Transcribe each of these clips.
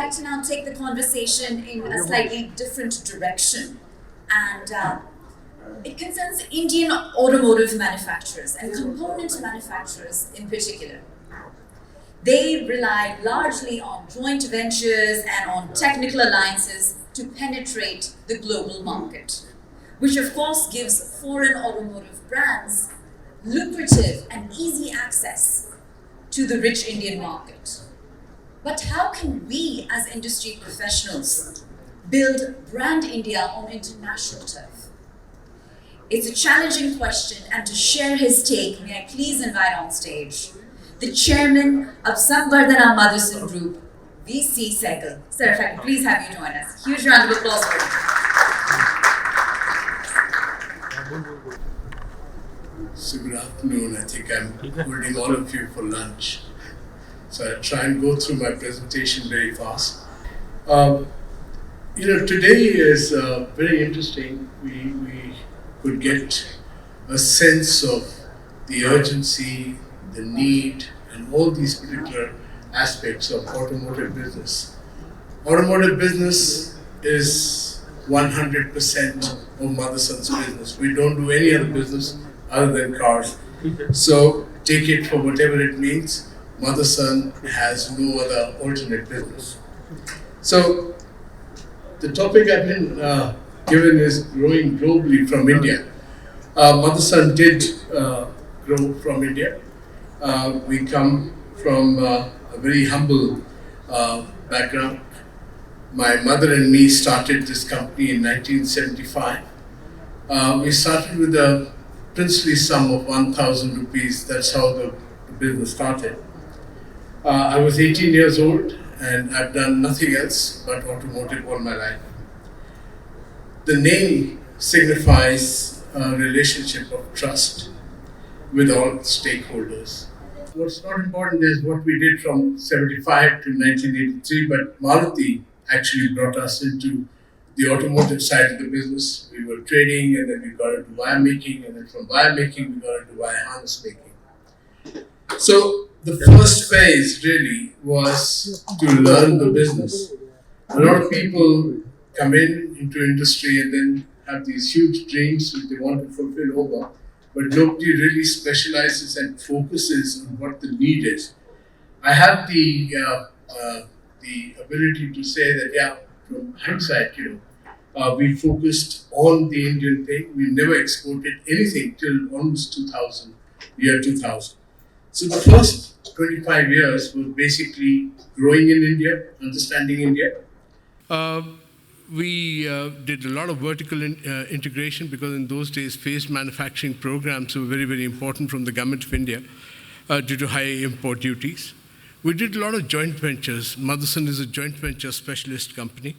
like to now take the conversation in a slightly different direction. And it concerns Indian automotive manufacturers and component manufacturers in particular. They rely largely on joint ventures and on technical alliances to penetrate the global market, which of course gives foreign automotive brands lucrative and easy access to the rich Indian market. But how can we as industry professionals build brand India on international turf? It's a challenging question, and to share his take, may I please invite on stage the chairman of Samvardhana Motherson Group, VC Sehgal. Sir, if I could please have you join us. Huge round of applause for you. So good afternoon. I think I'm holding all of you for lunch. So I'll try and go through my presentation very fast. Today is very interesting. We could get a sense of the urgency, the need, and all these particular aspects of automotive business. Automotive business is 100% of Motherson's business. We don't do any other business other than cars. So take it for whatever it means. Motherson has no other alternate business. So the topic I've been given is growing globally from India. Motherson did grow from India. We come from a very humble background. My mother and me started this company in 1975. We started with a princely sum of 1,000 rupees. That's how the business started. I was 18 years old and I've done nothing else but automotive all my life. The name signifies a relationship of trust with all stakeholders. What's not important is what we did from 75 to 1983, but Maruti actually brought us into the automotive side of the business. We were trading, and then we got into wire making, and then from wire making we got into wire harness making. So the first phase really was to learn the business. A lot of people come into industry and then have these huge dreams which they want to fulfill over, but nobody really specializes and focuses on what the need is. I have the ability to say that, from hindsight, we focused on the Indian thing. We never exported anything till almost 2000, year 2000. So the first 25 years was basically growing in India, understanding India. We did a lot of vertical integration because in those days, phased manufacturing programs were very, very important from the government of India due to high import duties. We did a lot of joint ventures. Motherson is a joint venture specialist company.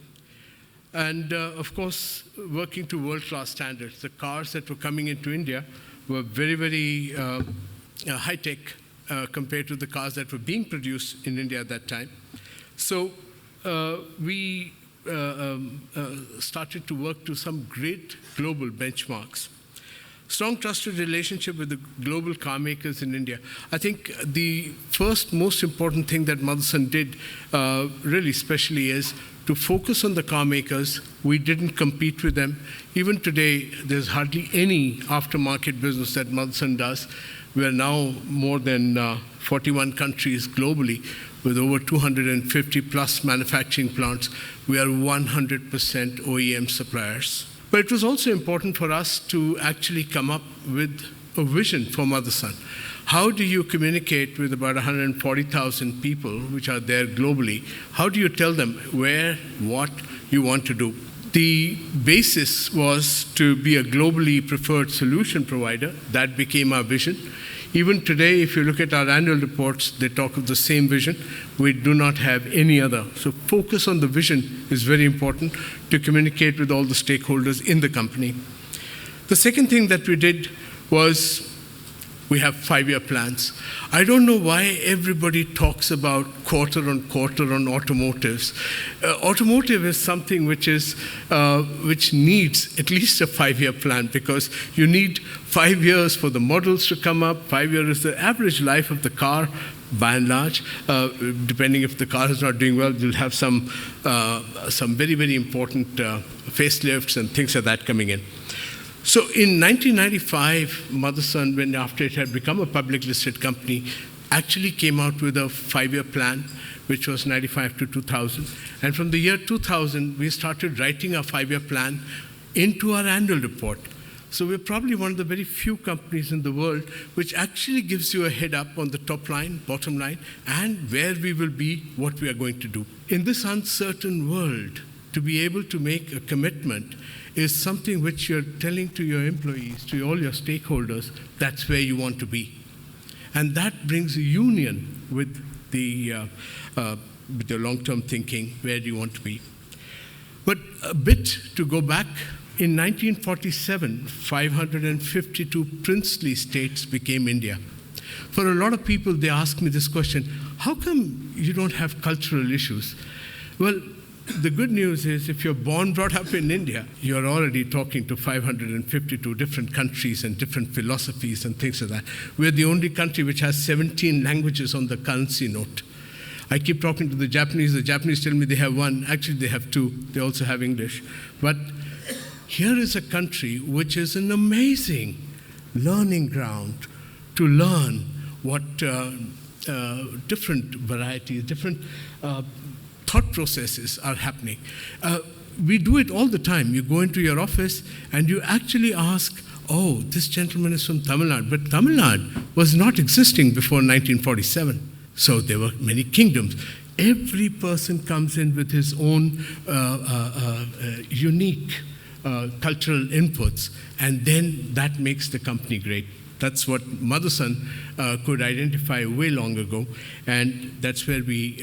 And of course, working to world-class standards. The cars that were coming into India were very, very high-tech compared to the cars that were being produced in India at that time. So we started to work to some great global benchmarks. Strong trusted relationship with the global car makers in India. I think the first most important thing that Motherson did really especially is to focus on the car makers. We didn't compete with them. Even today, there's hardly any aftermarket business that Motherson does. We are now more than 41 countries globally with over 250 plus manufacturing plants. We are 100% OEM suppliers. But it was also important for us to actually come up with a vision for Motherson. How do you communicate with about 140,000 people which are there globally? How do you tell them where, what you want to do? The basis was to be a globally preferred solution provider. That became our vision. Even today, if you look at our annual reports, they talk of the same vision. We do not have any other. So focus on the vision is very important to communicate with all the stakeholders in the company. The second thing that we did was we have 5-year plans. I don't know why everybody talks about quarter on automotives. Automotive is something which needs at least a 5-year plan because you need 5 years for the models to come up. 5 years is the average life of the car by and large. Depending if the car is not doing well, you'll have some very, very important facelifts and things like that coming in. So in 1995, Motherson, when after it had become a public listed company, actually came out with a 5-year plan, which was 95 to 2000. And from the year 2000, we started writing our 5-year plan into our annual report. So we're probably one of the very few companies in the world which actually gives you a head up on the top line, bottom line, and where we will be, what we are going to do. In this uncertain world, to be able to make a commitment is something which you're telling to your employees, to all your stakeholders, that's where you want to be. And that brings a union with the long-term thinking, where do you want to be. But a bit to go back, in 1947, 552 princely states became India. For a lot of people, they ask me this question, how come you don't have cultural issues? Well, the good news is if you're born, brought up in India, you're already talking to 552 different countries and different philosophies and things like that. We're the only country which has 17 languages on the currency note. I keep talking to the Japanese tell me they have one. Actually, they have two. They also have English. But here is a country which is an amazing learning ground to learn what different varieties, different thought processes are happening. We do it all the time. You go into your office and you actually ask, oh, this gentleman is from Tamil Nadu. But Tamil Nadu was not existing before 1947. So there were many kingdoms. Every person comes in with his own unique cultural inputs, and then that makes the company great. That's what Motherson could identify way long ago, and that's where we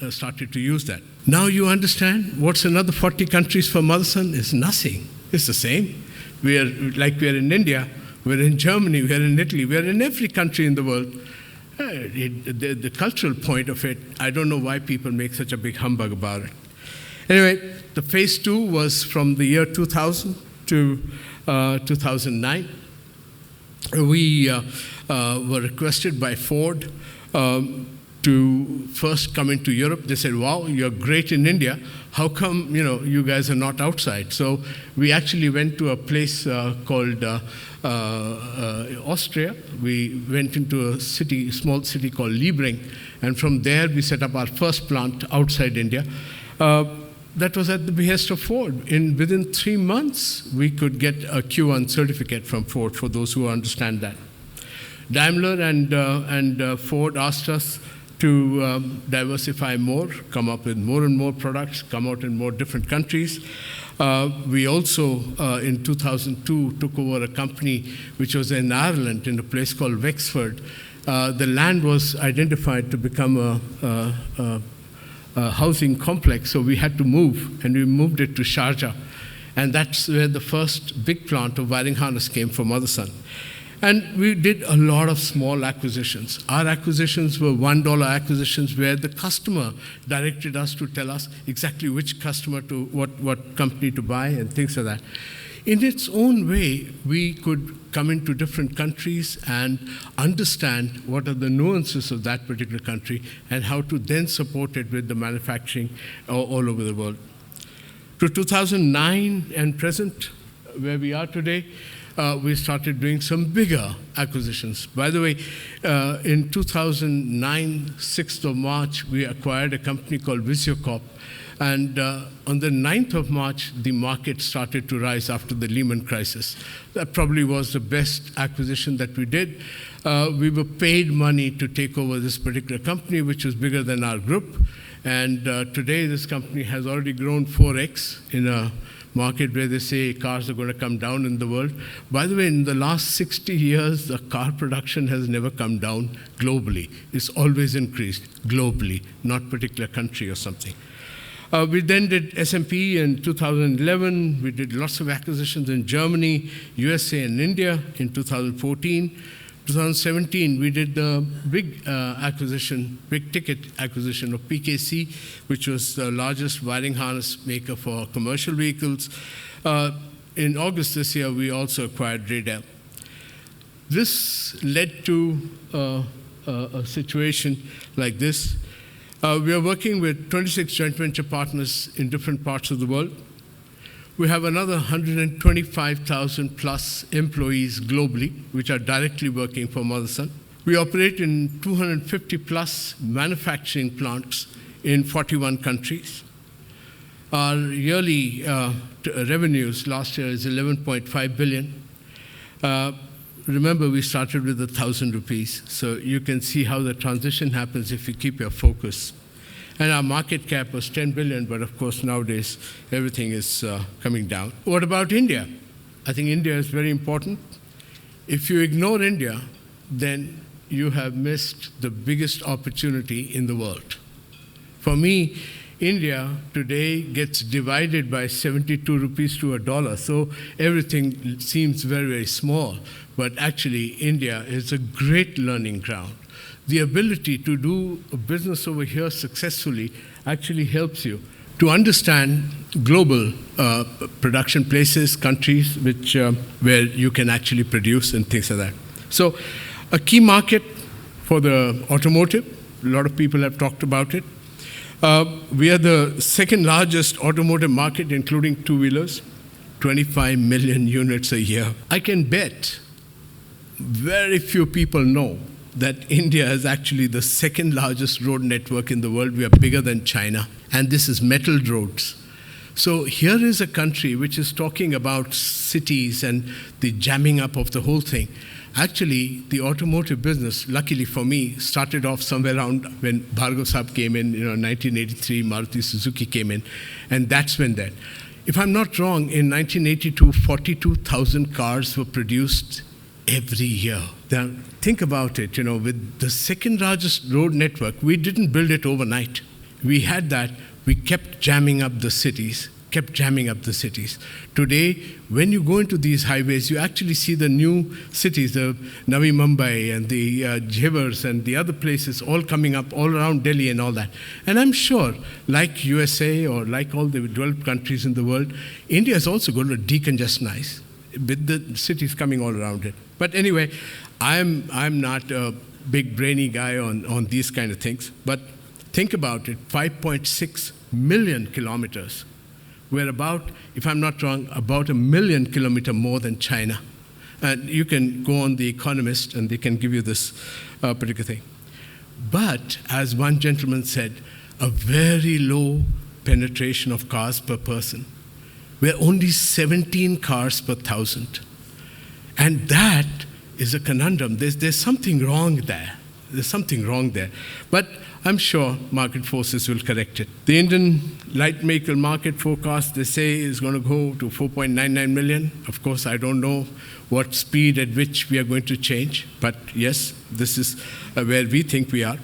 started to use that. Now you understand what's another 40 countries for Motherson? It's nothing. It's the same. We're in India, we're in Germany, we're in Italy, we're in every country in the world. The cultural point of it, I don't know why people make such a big humbug about it. Anyway, the phase 2 was from the year 2000 to 2009. We were requested by Ford to first come into Europe. They said, wow, you're great in India. How come you guys are not outside? So we actually went to a place called Austria. We went into a small city called Liebring, and from there we set up our first plant outside India. That was at the behest of Ford. Within 3 months, we could get a Q1 certificate from Ford, for those who understand that. Daimler and Ford asked us to diversify more, come up with more and more products, come out in more different countries. We also, in 2002, took over a company which was in Ireland, in a place called Wexford. The land was identified to become a housing complex, so we had to move, and we moved it to Sharjah. And that's where the first big plant of wiring harness came from Motherson. And we did a lot of small acquisitions. Our acquisitions were $1 acquisitions where the customer directed us to tell us exactly which customer to, what company to buy and things like that. In its own way, we could come into different countries and understand what are the nuances of that particular country and how to then support it with the manufacturing all over the world. To 2009 and present, where we are today, we started doing some bigger acquisitions. By the way, in 2009, 6th of March, we acquired a company called Visiocorp. And on the 9th of March, the market started to rise after the Lehman crisis. That probably was the best acquisition that we did. We were paid money to take over this particular company, which was bigger than our group. And today, this company has already grown 4x in a market where they say cars are going to come down in the world. By the way, in the last 60 years, the car production has never come down globally. It's always increased globally, not particular country or something. We then did S&P in 2011. We did lots of acquisitions in Germany, USA, and India in 2014. 2017, we did the big ticket acquisition of PKC, which was the largest wiring harness maker for commercial vehicles. In August this year, we also acquired Radel. This led to a situation like this. We are working with 26 joint venture partners in different parts of the world. We have another 125,000 plus employees globally, which are directly working for Motherson. We operate in 250 plus manufacturing plants in 41 countries. Our yearly revenues last year is 11.5 billion. Remember, we started with 1,000 rupees, so you can see how the transition happens if you keep your focus. And our market cap was 10 billion, but of course nowadays everything is coming down. What about India? I think India is very important. If you ignore India, then you have missed the biggest opportunity in the world. For me, India today gets divided by 72 rupees to $1, so everything seems very, very small. But actually, India is a great learning ground. The ability to do a business over here successfully actually helps you to understand global production places, countries, which where you can actually produce and things like that. So, a key market for the automotive. A lot of people have talked about it. We are the second largest automotive market, including two-wheelers, 25 million units a year. I can bet very few people know that India is actually the second largest road network in the world. We are bigger than China, and this is metal roads. So here is a country which is talking about cities and the jamming up of the whole thing. Actually, the automotive business, luckily for me, started off somewhere around when Bhargav Saab came in, 1983, Maruti Suzuki came in, and that's when that. If I'm not wrong, in 1982, 42,000 cars were produced every year. Now, think about it, with the second largest road network, we didn't build it overnight. We had that, we kept jamming up the cities. Today, when you go into these highways, you actually see the new cities, the Navi Mumbai and the Jewars and the other places all coming up all around Delhi and all that. And I'm sure, like USA or like all the developed countries in the world, India is also going to decongestionize with the cities coming all around it. But anyway, I'm not a big brainy guy on these kind of things, but think about it, 5.6 million kilometers. We're about, if I'm not wrong, about 1 million kilometers more than China. And you can go on The Economist and they can give you this particular thing. But as one gentleman said, a very low penetration of cars per person. We're only 17 cars per 1,000. And that is a conundrum. There's something wrong there. But I'm sure market forces will correct it. The Indian light vehicle market forecast, they say, is going to go to 4.99 million. Of course, I don't know what speed at which we are going to change. But yes, this is where we think we are.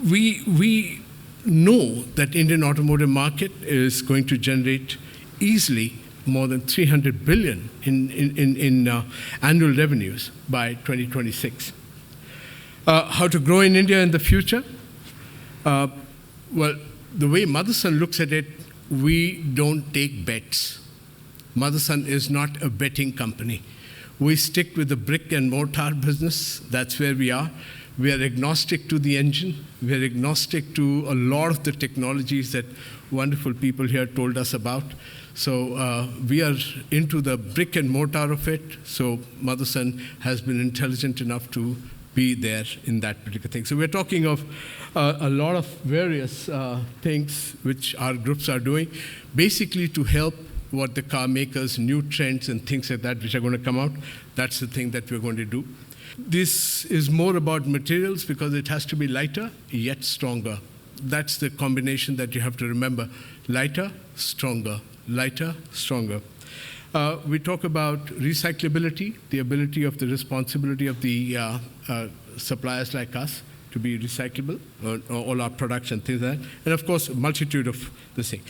We know that Indian automotive market is going to generate easily more than 300 billion in annual revenues by 2026. How to grow in India in the future? Well, the way Motherson looks at it, we don't take bets. Motherson is not a betting company. We stick with the brick and mortar business. That's where we are. We are agnostic to the engine. We are agnostic to a lot of the technologies that wonderful people here told us about. So we are into the brick and mortar of it. So Motherson has been intelligent enough to be there in that particular thing. So we're talking of a lot of various things which our groups are doing, basically to help what the car makers, new trends and things like that which are going to come out. That's the thing that we're going to do. This is more about materials because it has to be lighter yet stronger. That's the combination that you have to remember. Lighter, stronger. Lighter, stronger. We talk about recyclability, the ability of the responsibility of the suppliers like us to be recyclable, all our products and things like that. And of course, a multitude of this thing.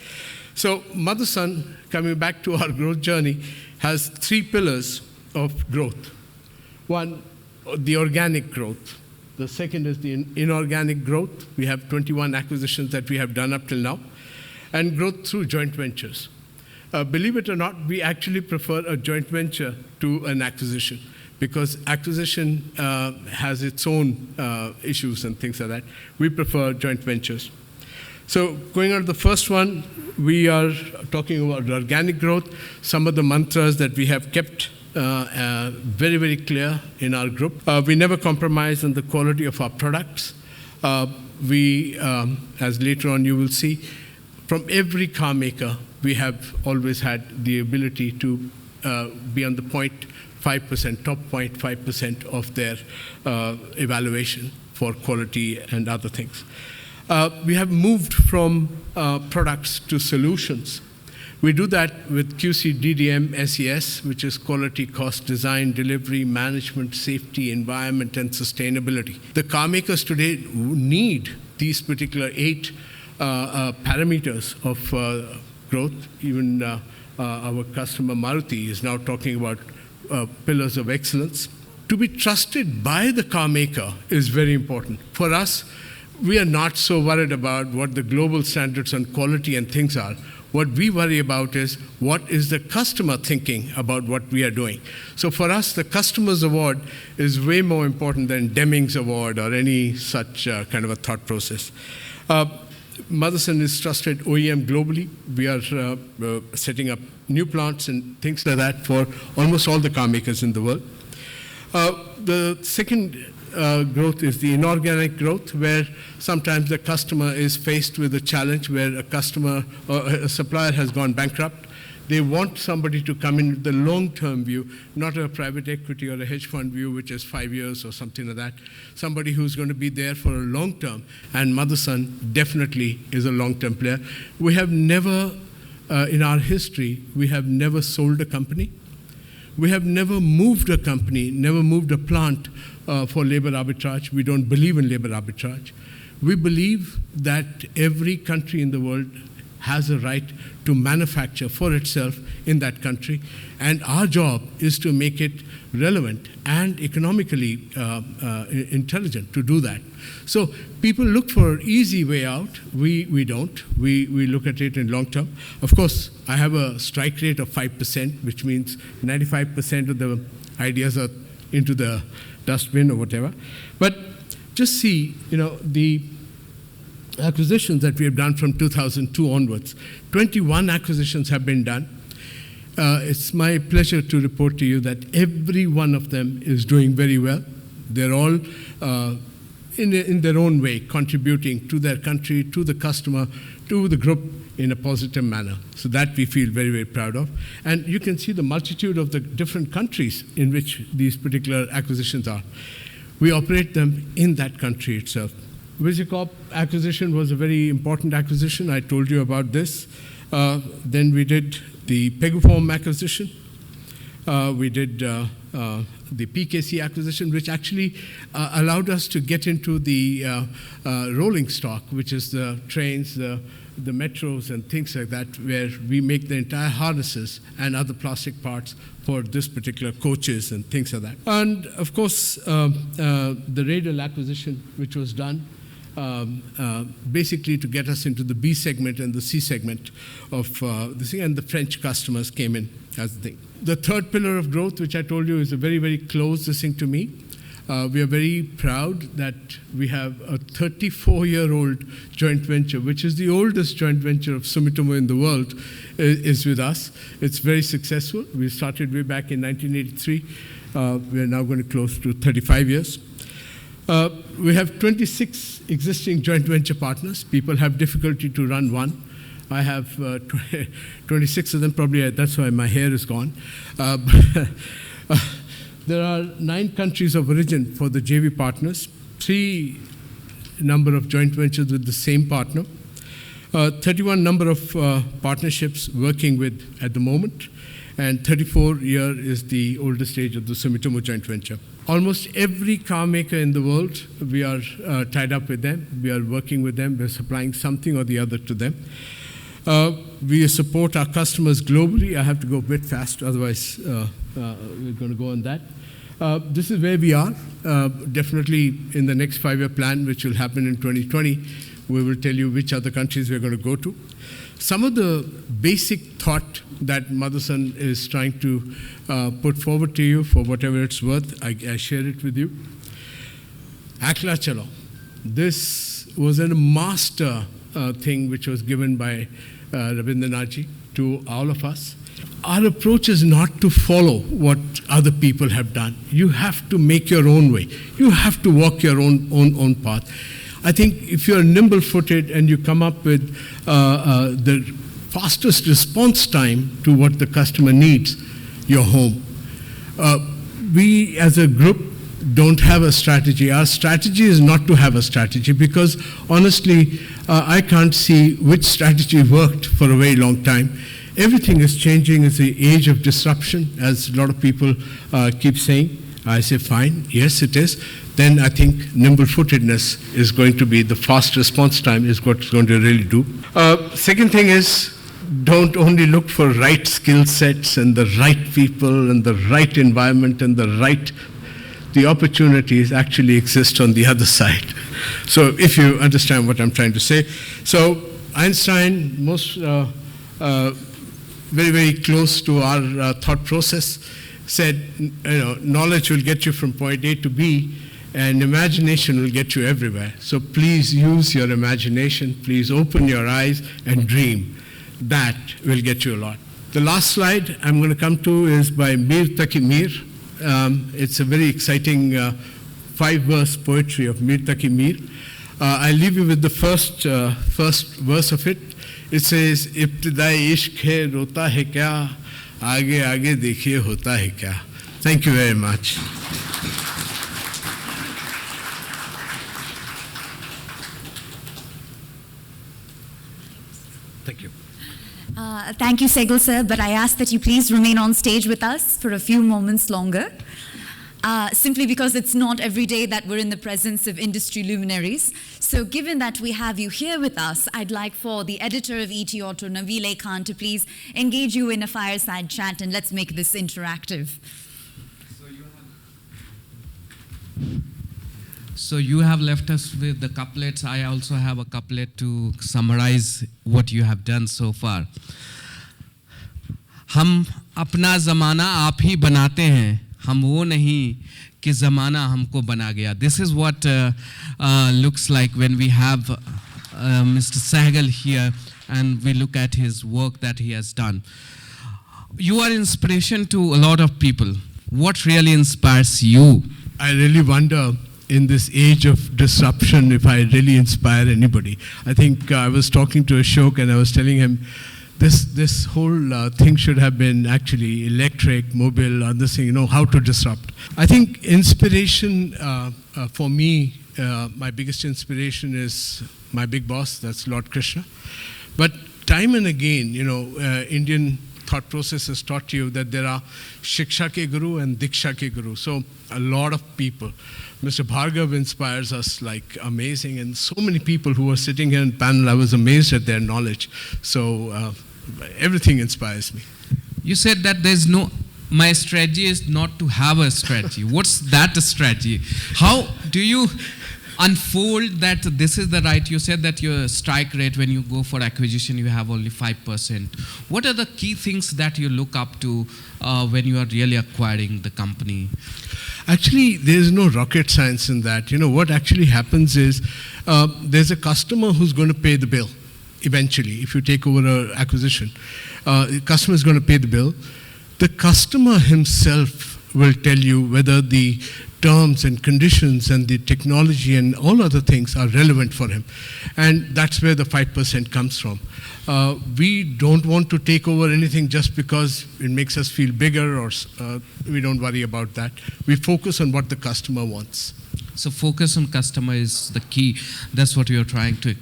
So Motherson, coming back to our growth journey, has 3 pillars of growth. One, the organic growth. The second is the inorganic growth. We have 21 acquisitions that we have done up till now. And growth through joint ventures. Believe it or not, we actually prefer a joint venture to an acquisition because acquisition has its own issues and things like that. We prefer joint ventures. So going on to the first one, we are talking about organic growth. Some of the mantras that we have kept very, very clear in our group. We never compromise on the quality of our products. We, as later on you will see, from every car maker, we have always had the ability to be on the 0.5%, top 0.5% of their evaluation for quality and other things. We have moved from products to solutions. We do that with QC, DDM, SES, which is quality, cost, design, delivery, management, safety, environment, and sustainability. The car makers today need these particular 8 parameters of growth. Even our customer Maruti is now talking about pillars of excellence. To be trusted by the car maker is very important. For us, we are not so worried about what the global standards on quality and things are. What we worry about is what is the customer thinking about what we are doing. So for us, the customer's award is way more important than Deming's award or any such kind of a thought process. Motherson is trusted OEM globally. We are setting up new plants and things like that for almost all the car makers in the world. The second growth is the inorganic growth, where sometimes the customer is faced with a challenge where a customer or a supplier has gone bankrupt. They want somebody to come in with the long-term view, not a private equity or a hedge fund view, which is 5 years or something like that. Somebody who's going to be there for a long term, and Motherson definitely is a long-term player. We have never, in our history, we have never sold a company. We have never moved a company, never moved a plant for labor arbitrage. We don't believe in labor arbitrage. We believe that every country in the world has a right to manufacture for itself in that country, and our job is to make it relevant and economically intelligent to do that. So people look for an easy way out. We don't. We look at it in long term. Of course, I have a strike rate of 5%, which means 95% of the ideas are into the dustbin or whatever. But just see, the acquisitions that we have done from 2002 onwards. 21 acquisitions have been done. It's my pleasure to report to you that every one of them is doing very well. They're all in their own way contributing to their country, to the customer, to the group in a positive manner. So that we feel very, very proud of. And you can see the multitude of the different countries in which these particular acquisitions are. We operate them in that country itself. VisiCorp acquisition was a very important acquisition. I told you about this. Then we did the Pegaform acquisition. We did the PKC acquisition, which actually allowed us to get into the rolling stock, which is the trains, the metros and things like that, where we make the entire harnesses and other plastic parts for this particular coaches and things like that. And of course, the Radial acquisition, which was done, basically to get us into the B segment and the C segment of this thing, and the French customers came in as the thing. The third pillar of growth, which I told you is a very, very close thing to me. We are very proud that we have a 34-year-old joint venture, which is the oldest joint venture of Sumitomo in the world, is with us. It's very successful. We started way back in 1983. We are now going to close to 35 years. We have 26 existing joint venture partners. People have difficulty to run one. I have 26 of them, probably that's why my hair is gone. There are 9 countries of origin for the JV partners, 3 number of joint ventures with the same partner, 31 number of partnerships working with at the moment, and 34 year is the oldest age of the Sumitomo joint venture. Almost every car maker in the world, we are tied up with them. We are working with them. We're supplying something or the other to them. We support our customers globally. I have to go a bit fast, otherwise we're going to go on that. This is where we are. Definitely in the next 5-year plan, which will happen in 2020, we will tell you which other countries we're going to go to. some of the basic thought that Motherson is trying to put forward to you for whatever it's worth. I share it with you. Akla Chalo. This was a master thing which was given by Rabindranath ji to all of us. Our approach is not to follow what other people have done. You have to make your own way. You have to walk your own path. I think if you're nimble-footed and you come up with the fastest response time to what the customer needs, you're home. We as a group don't have a strategy. Our strategy is not to have a strategy because honestly, I can't see which strategy worked for a very long time. Everything is changing. It's the age of disruption, as a lot of people keep saying. I say, fine, yes, it is. Then I think nimble-footedness is going to be the fast response time is what's going to really do. Second thing is, don't only look for right skill sets and the right people and the right environment and the opportunities actually exist on the other side. So if you understand what I'm trying to say. So Einstein, very, very close to our thought process, said, knowledge will get you from point A to B, and imagination will get you everywhere. So please use your imagination, please open your eyes and dream. That will get you a lot. The last slide I'm going to come to is by Mir Taqi Mir. It's a very exciting 5-verse poetry of Mir Taqi Mir. I'll leave you with the first verse of it. It says, "Ibtidai ishq hai, rota hai kya, aage aage dekhiye hota hai kya." Thank you very much. Thank you. Thank you, Sehgal sir, but I ask that you please remain on stage with us for a few moments longer, simply because it's not every day that we're in the presence of industry luminaries. So given that we have you here with us, I'd like for the editor of ET Auto, Naveel A. Khan, to please engage you in a fireside chat, and let's make this interactive. So you have left us with the couplets. I also have a couplet to summarize what you have done so far. हम अपना ज़माना आप ही बनाते हैं, हम वो नहीं कि ज़माना हमको बना गया. This is what looks like when we have Mr. Sehgal here and we look at his work that he has done. You are inspiration to a lot of people. What really inspires you? I really wonder in this age of disruption if I really inspire anybody. I think I was talking to Ashok and I was telling him this whole thing should have been actually electric, mobile, other thing, how to disrupt. I think inspiration for me, my biggest inspiration is my big boss, that's Lord Krishna. But time and again, Indian thought process has taught you that there are Shiksha ke Guru and Diksha ke Guru. So a lot of people. Mr. Bhargav inspires us like amazing, and so many people who are sitting here in panel, I was amazed at their knowledge. So everything inspires me. You said that my strategy is not to have a strategy. What's that strategy? How do you unfold that this is the right? You said that your strike rate when you go for acquisition, you have only 5%. What are the key things that you look up to when you are really acquiring the company? Actually, there's no rocket science in that. What actually happens is there's a customer who's going to pay the bill eventually. If you take over an acquisition, the customer is going to pay the bill. The customer himself will tell you whether the terms and conditions and the technology and all other things are relevant for him. And that's where the 5% comes from. We don't want to take over anything just because it makes us feel bigger, or we don't worry about that. We focus on what the customer wants. So focus on customer is the key. That's what we are trying to.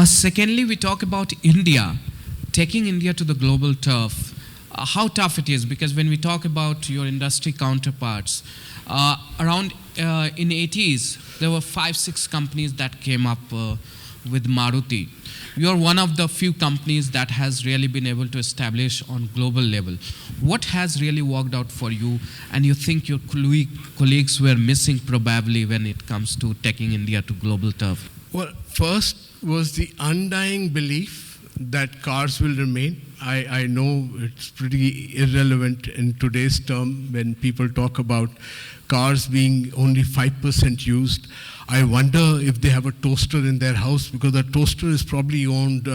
Secondly, we talk about India, taking India to the global turf. How tough it is, because when we talk about your industry counterparts, around in 80s, there were 5-6 companies that came up with Maruti. You are one of the few companies that has really been able to establish on global level. What has really worked out for you, and you think your colleagues were missing probably when it comes to taking India to global turf? Well, first was the undying belief that cars will remain. I know it's pretty irrelevant in today's term when people talk about cars being only 5% used. I wonder if they have a toaster in their house, because the toaster is probably owned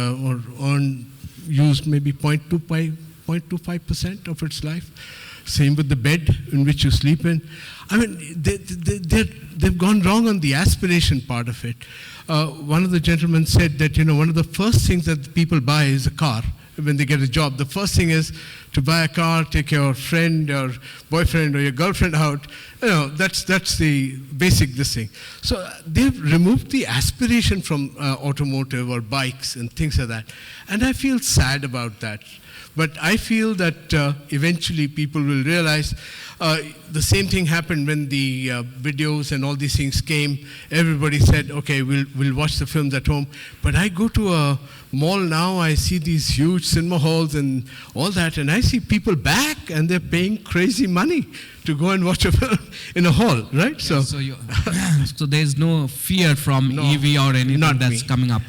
used maybe 0.25% of its life. Same with the bed in which you sleep in. I mean, they've gone wrong on the aspiration part of it. One of the gentlemen said that, one of the first things that people buy is a car when they get a job. The first thing is to buy a car, take your friend or boyfriend or your girlfriend out. That's the basic this thing. So they've removed the aspiration from automotive or bikes and things like that. And I feel sad about that. But I feel that eventually people will realize the same thing happened when the videos and all these things came. Everybody said, okay, we'll watch the films at home. But I go to a mall now, I see these huge cinema halls and all that, and I see people back and they're paying crazy money to go and watch a film in a hall, right? Yeah, so there's no fear from EV or anything that's coming up.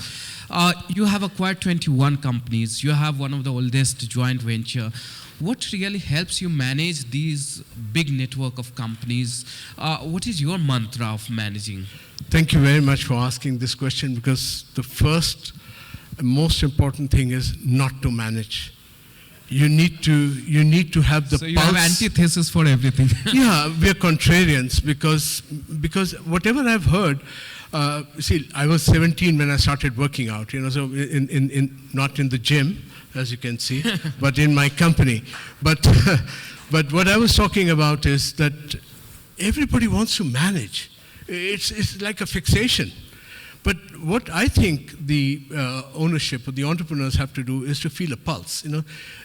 You have acquired 21 companies. You have one of the oldest joint venture. What really helps you manage these big network of companies? What is your mantra of managing? Thank you very much for asking this question, because the first and most important thing is not to manage. You need to have the pulse. So you pulse. have antithesis for everything. Yeah, we are contrarians because whatever I've heard. See, I was 17 when I started working out, so not in the gym, as you can see, but in my company. But what I was talking about is that everybody wants to manage. It's like a fixation. But what I think the ownership or the entrepreneurs have to do is to feel a pulse.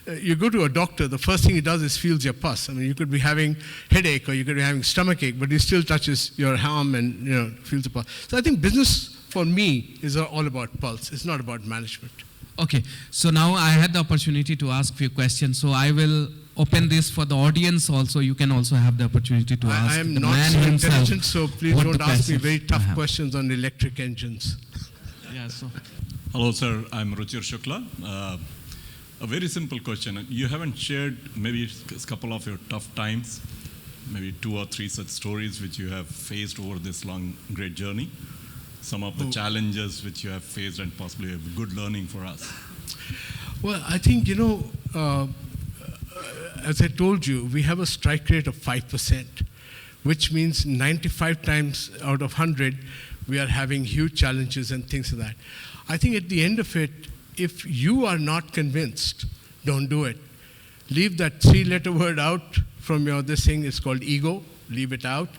You go to a doctor, the first thing he does is feels your pulse. I mean, you could be having headache or you could be having stomachache, but he still touches your arm and feels the pulse. So I think business for me is all about pulse. It's not about management. Okay, so now I had the opportunity to ask few questions. So I will open this for the audience also. You can also have the opportunity to ask. I am the not man so himself intelligent, so please what don't the ask me questions very tough I have. questions on electric engines. Yeah, so. Hello, sir. I'm Ruchir Shukla. A very simple question. You haven't shared maybe a couple of your tough times, maybe 2 or 3 such stories which you have faced over this long, great journey. Some of the challenges which you have faced and possibly a good learning for us. Well, I think, as I told you, we have a strike rate of 5%, which means 95 times out of 100, we are having huge challenges and things like that. I think at the end of it, if you are not convinced, don't do it. Leave that 3-letter word out from your this thing. It's called ego. Leave it out.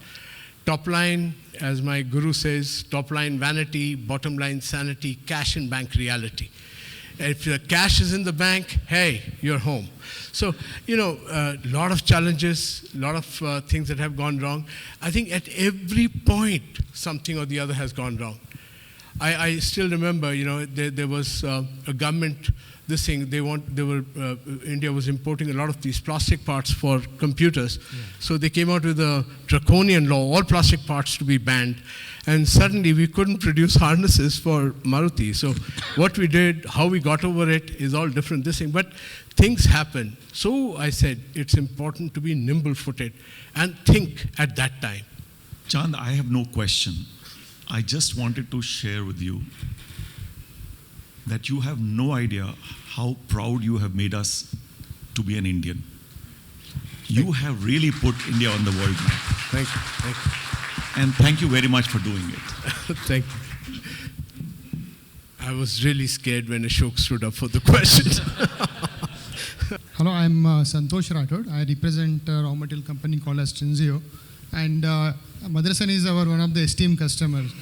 Top line, as my guru says, top line vanity, bottom line sanity, cash in bank reality. If the cash is in the bank, hey, you're home. So, a lot of challenges, a lot of things that have gone wrong. I think at every point, something or the other has gone wrong. I still remember, there was a government, this thing, India was importing a lot of these plastic parts for computers. Yeah. So they came out with a draconian law, all plastic parts to be banned. And suddenly we couldn't produce harnesses for Maruti. So what we did, how we got over it is all different, this thing. But things happen. So I said, it's important to be nimble-footed and think at that time. Chand, I have no question. I just wanted to share with you that you have no idea how proud you have made us to be an Indian. You have really put India on the world map. Thank you. Thank you. And thank you very much for doing it. Thank you. I was really scared when Ashok stood up for the question. Hello, I'm Santosh Rathod. I represent a raw material company called as Trinzio. And Motherson is one of the esteemed customers.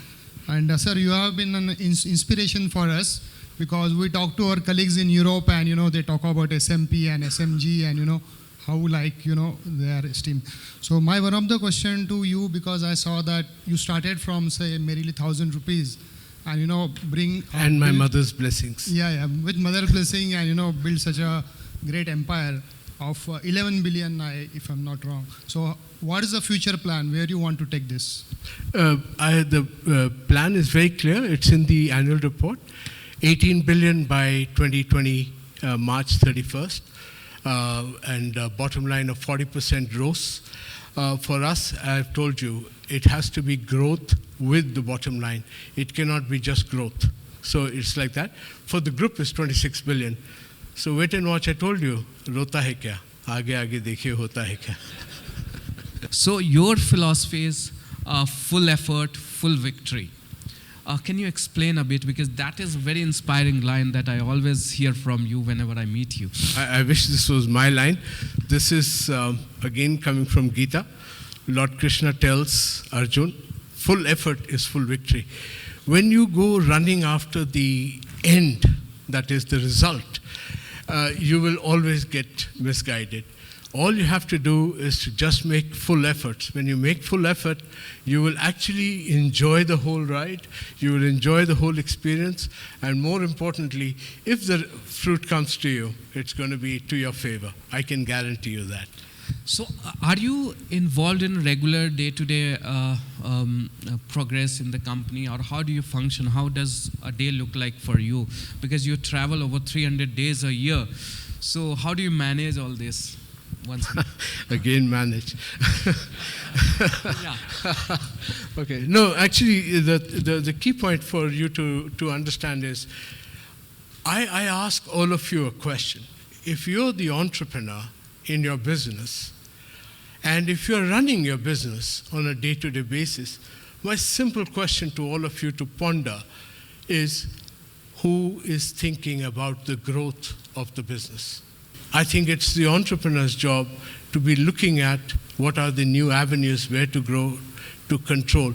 And sir, you have been an inspiration for us because we talk to our colleagues in Europe and, they talk about SMP and SMG and, how they are esteemed. So one of the question to you, because I saw that you started from, say, merely 1,000 rupees and, and my mother's blessings. Yeah, with mother's blessing and, build such a great empire of 11 billion, if I'm not wrong. So what is the future plan? Where do you want to take this? The plan is very clear. It's in the annual report. 18 billion by 2020, March 31st, and bottom line of 40% growth. For us, I've told you, it has to be growth with the bottom line. It cannot be just growth. So it's like that. For the group, it's 26 billion. So wait and watch. I told you, rota hai kya? Aage aage dekhiye hota hai kya? So your philosophy is full effort, full victory. Can you explain a bit, because that is a very inspiring line that I always hear from you whenever I meet you. I wish this was my line. This is again coming from Gita. Lord Krishna tells Arjun, full effort is full victory. When you go running after the end, that is the result, you will always get misguided. All you have to do is to just make full efforts. When you make full effort, you will actually enjoy the whole ride, you will enjoy the whole experience, and more importantly, if the fruit comes to you, it's going to be to your favor. I can guarantee you that. So are you involved in regular day-to-day progress in the company, or how do you function? How does a day look like for you? Because you travel over 300 days a year. So how do you manage all this? Once Again, manage. Yeah. Okay. No, actually, the key point for you to understand is, I ask all of you a question. If you're the entrepreneur in your business, and if you're running your business on a day-to-day basis, my simple question to all of you to ponder is, who is thinking about the growth of the business? I think it's the entrepreneur's job to be looking at what are the new avenues, where to grow, to control.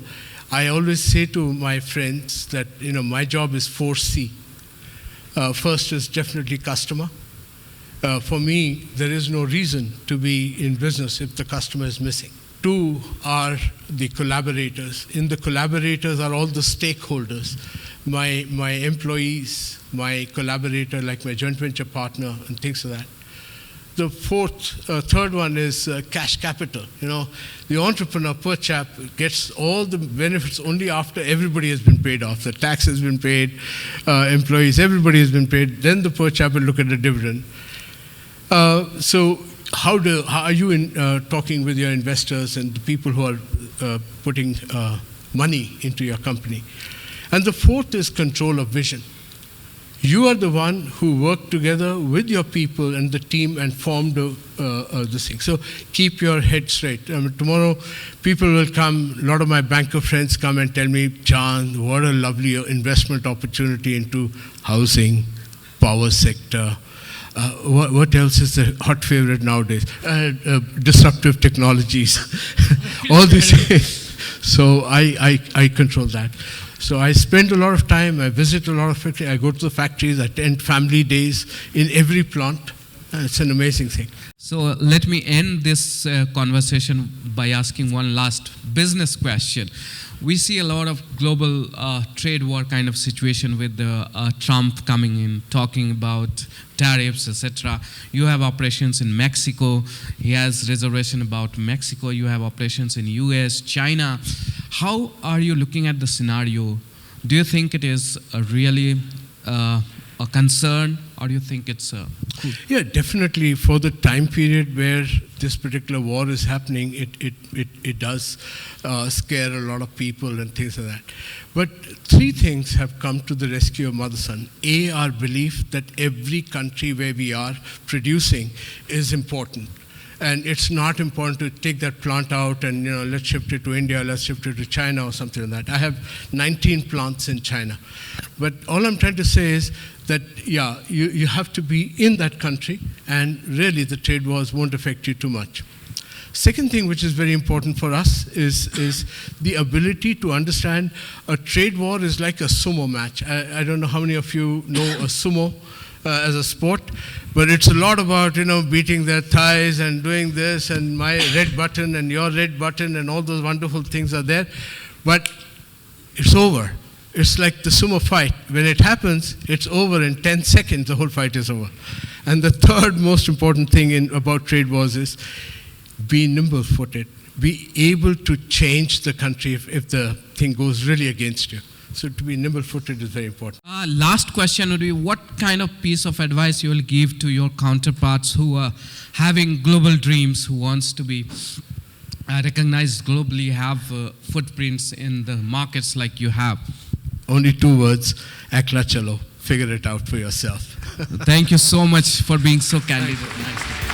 I always say to my friends that, my job is 4C. First is definitely customer. For me, there is no reason to be in business if the customer is missing. 2 are the collaborators. In the collaborators are all the stakeholders, my employees, my collaborator, like my joint venture partner, and things like that. The third one is cash capital. The entrepreneur per chap gets all the benefits only after everybody has been paid off. The tax has been paid, employees, everybody has been paid. Then the per chap will look at the dividend. So how are you talking with your investors and the people who are putting money into your company? And the fourth is control of vision. You are the one who worked together with your people and the team and formed this thing. So keep your head straight. Tomorrow, people will come, a lot of my banker friends come and tell me, John, what a lovely investment opportunity into housing, power sector. What else is the hot favorite nowadays? Disruptive technologies. All these things. So I control that. So I spend a lot of time, I visit a lot of factories, I go to the factories, I attend family days in every plant. It's an amazing thing. So let me end this conversation by asking one last business question. We see a lot of global trade war kind of situation with Trump coming in, talking about tariffs, etc. You have operations in Mexico. He has reservation about Mexico. You have operations in US, China. How are you looking at the scenario? Do you think it is really a concern, or do you think it's cool? Yeah, definitely. For the time period where this particular war is happening, it does scare a lot of people and things like that. But 3 things have come to the rescue of Motherson. A, our belief that every country where we are producing is important. And it's not important to take that plant out and, let's shift it to India, let's shift it to China or something like that. I have 19 plants in China. But all I'm trying to say is that, yeah, you have to be in that country, and really the trade wars won't affect you too much. Second thing which is very important for us is the ability to understand a trade war is like a sumo match. I don't know how many of you know a sumo as a sport, but it's a lot about, beating their thighs and doing this, and my red button and your red button and all those wonderful things are there. But it's over. It's like the sumo fight. When it happens, it's over in 10 seconds, the whole fight is over. And the third most important thing about trade wars is be nimble-footed. Be able to change the country if the thing goes really against you. So to be nimble-footed is very important. Last question would be, what kind of piece of advice you will give to your counterparts who are having global dreams, who wants to be recognized globally, have footprints in the markets like you have? Only 2 words, ekla chalo. Figure it out for yourself. Thank you so much for being so candid. Nice.